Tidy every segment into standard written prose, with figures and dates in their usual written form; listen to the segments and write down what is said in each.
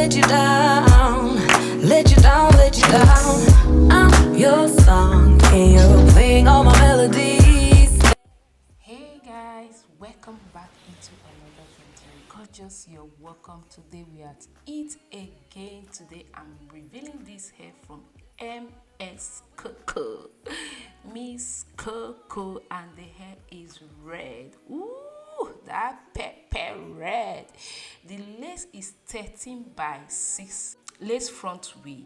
let you down, let you down, let you down. I'm your song, and you're playing all my melodies. Hey guys, welcome back into another video. Gorgeous, you're welcome. Today we are at it again. Today I'm revealing this hair from MSCOCO, Miss Coco, and the hair is red. Ooh, that pepper red. The lace is 13 by 6 lace front wig,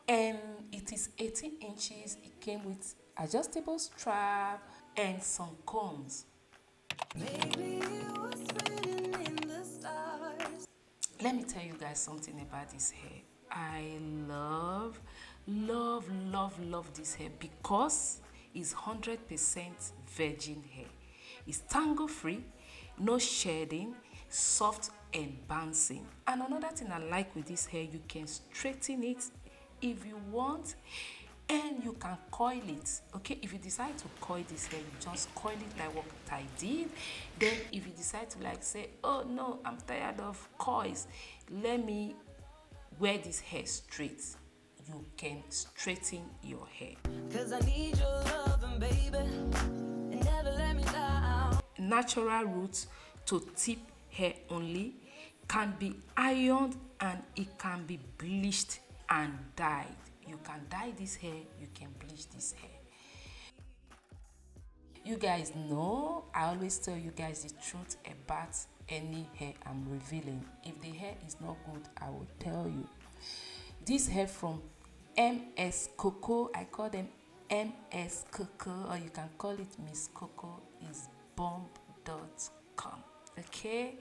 and it is 18 inches. It came with adjustable strap and some combs. Let me tell you guys something about this hair. I love this hair because it's 100% virgin hair. It's tangle free, no shedding, soft and bouncing. And another thing I like with this hair, you can straighten it if you want, and you can coil it. Okay, if you decide to coil this hair, you just coil it like what I did. Then if you decide to like say, oh no, I'm tired of coils, let me wear this hair straight, you can straighten your hair. Cause I need your loving, baby, and never let me down. Natural roots to tip hair only, can be ironed, and it can be bleached and dyed. You can dye this hair, you can bleach this hair. You guys know I always tell you guys the truth about any hair I'm revealing. If the hair is not good, I will tell you. This hair from MSCOCO, I call them MSCOCO, or you can call it Miss Coco, is bomb.com. Okay,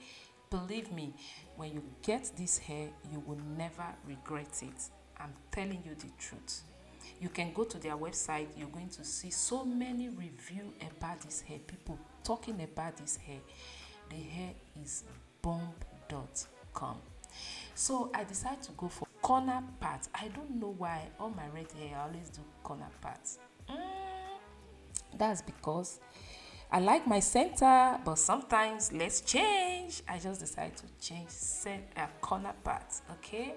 believe me, when you get this hair, you will never regret it. I'm telling you the truth. You can go to their website, you're going to see so many reviews about this hair, people talking about this hair. The hair is bomb.com. So I decided to go for corner part. I don't know why all my red hair I always do corner parts. That's because I like my center, but sometimes let's change. I just decided to change corner parts. Okay,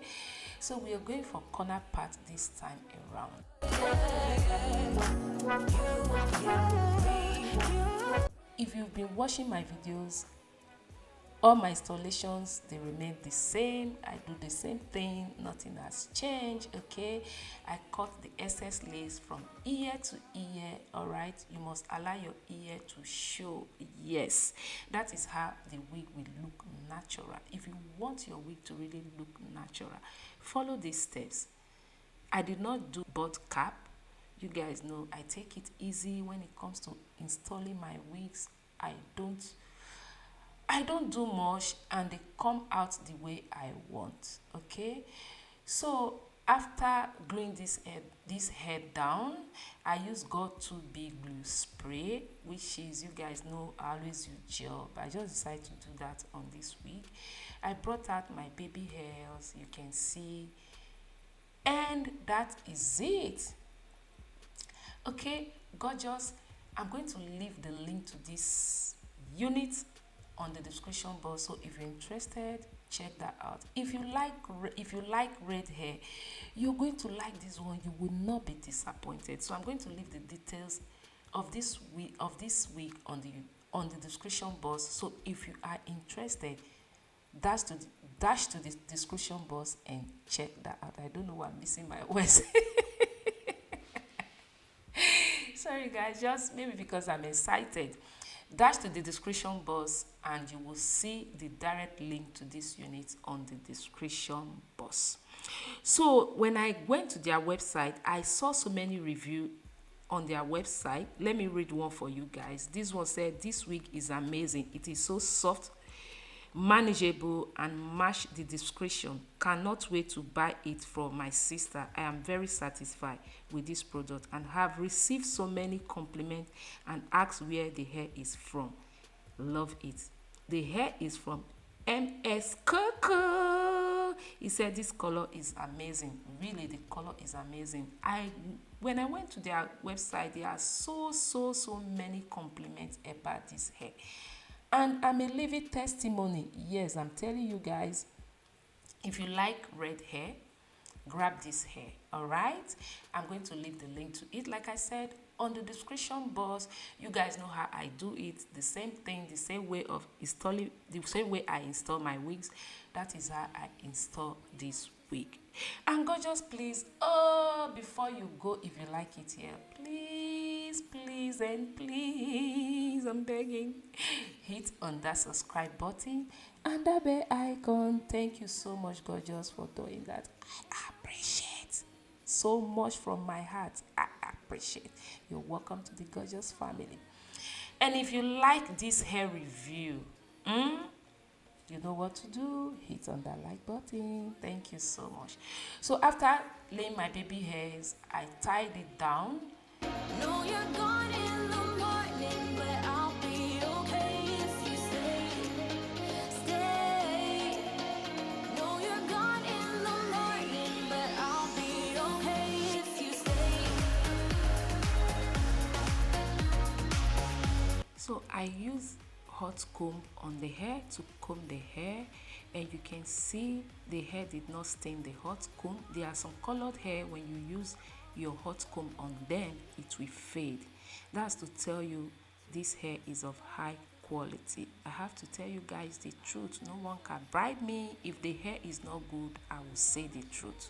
so we are going for corner part this time around. If you've been watching my videos, all my installations, they remain the same. I do the same thing, nothing has changed. Okay, I cut the excess lace from ear to ear. All right, you must allow your ear to show. Yes, that is how the wig will look natural. If you want your wig to really look natural, follow these steps. I did not do butt cap. You guys know I take it easy when it comes to installing my wigs. I don't do much, and they come out the way I want. Okay, so after gluing this head down, I use God 2 big glue spray, which is, you guys know I always use gel, but I just decided to do that on this wig. I brought out my baby hairs, you can see, and that is it. Okay, gorgeous, I'm going to leave the link to this unit on the description box, so if you're interested, check that out. If you like red hair, you're going to like this one. You will not be disappointed. So I'm going to leave the details of this wig on the description box. So if you are interested, dash to the description box and check that out. I don't know why I'm missing my words. Sorry guys, just maybe because I'm excited. Dash to the description box and you will see the direct link to this unit on the description box. So when I went to their website, I saw so many reviews on their website. Let me read one for you guys. This one said, this wig is amazing. It is so soft, manageable, and match the description. Cannot wait to buy it from my sister. I am very satisfied with this product and have received so many compliments and asked where the hair is from. Love it. The hair is from MSCOCO. He said this color is amazing. Really, the color is amazing. When I went to their website, there are so many compliments about this hair. And I'm a living testimony. Yes, I'm telling you guys, If you like red hair, grab this hair. All right, I'm going to leave the link to it, like I said, on the description box. You guys know how I do it. The same thing, the same way of installing, the same way I install my wigs, that is how I install this wig. And gorgeous, please, before you go, if you like it here, please and please, I'm begging, hit on that subscribe button and that bell icon. Thank you so much, gorgeous, for doing that. I appreciate so much from my heart. I appreciate. You're welcome to the gorgeous family. And if you like this hair review, you know what to do. Hit on that like button. Thank you so much. So after laying my baby hairs, I tied it down. No, you're gone in the morning, but I'll be okay if you stay. Stay. No, you're gone in the morning, but I'll be okay if you stay. So I use hot comb on the hair to comb the hair, and you can see the hair did not stain the hot comb. There are some colored hair, when you use your hot comb on them, it will fade. That's to tell you this hair is of high quality. I have to tell you guys the truth. No one can bribe me. If the hair is not good, I will say the truth,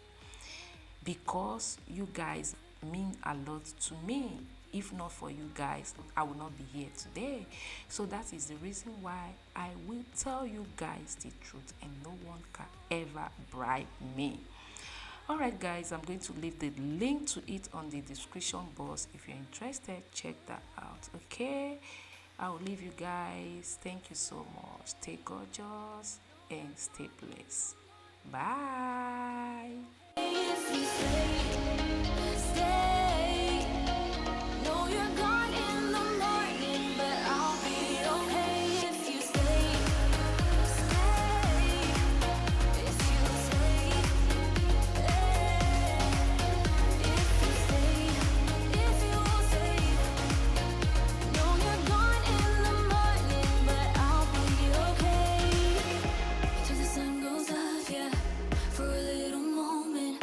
because you guys mean a lot to me. If not for you guys, I will not be here today. So that is the reason why I will tell you guys the truth, and no one can ever bribe me. All right, guys, I'm going to leave the link to it on the description box. If you're interested, check that out. Okay, I will leave you guys. Thank you so much. Stay gorgeous and stay blessed. Bye. If you stay, stay. No, you're gone in the morning, but I'll be okay if you stay. Stay. If you stay. If you stay. If you stay. No, you're gone in the morning, but I'll be okay. Till the sun goes up, yeah. For a little moment,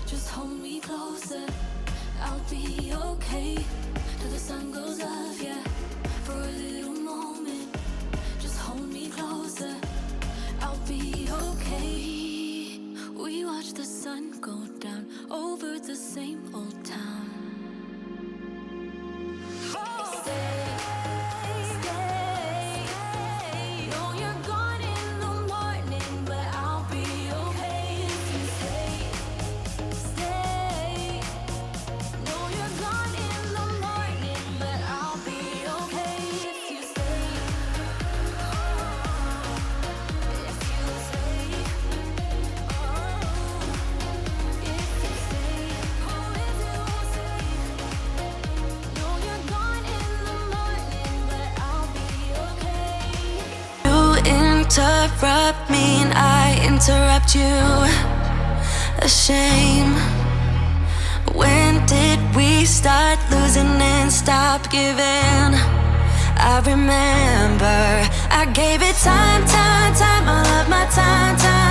just hold me closer. I'll be okay. Till the sun goes up, yeah. For a little moment, just hold me closer. I'll be okay. We watch the sun go down over the same old town. Stay, stay. No, you're gone in the morning, but I'll be okay if you stay. Stay. No, you're gone in the morning, but I'll be okay if you stay. If you stay. If you stay. Oh, if you stay. No, you're gone in the morning, but I'll be okay. You interrupt me and I interrupt you. A shame. When did we start losing and stop giving? I remember I gave it time, all of my time.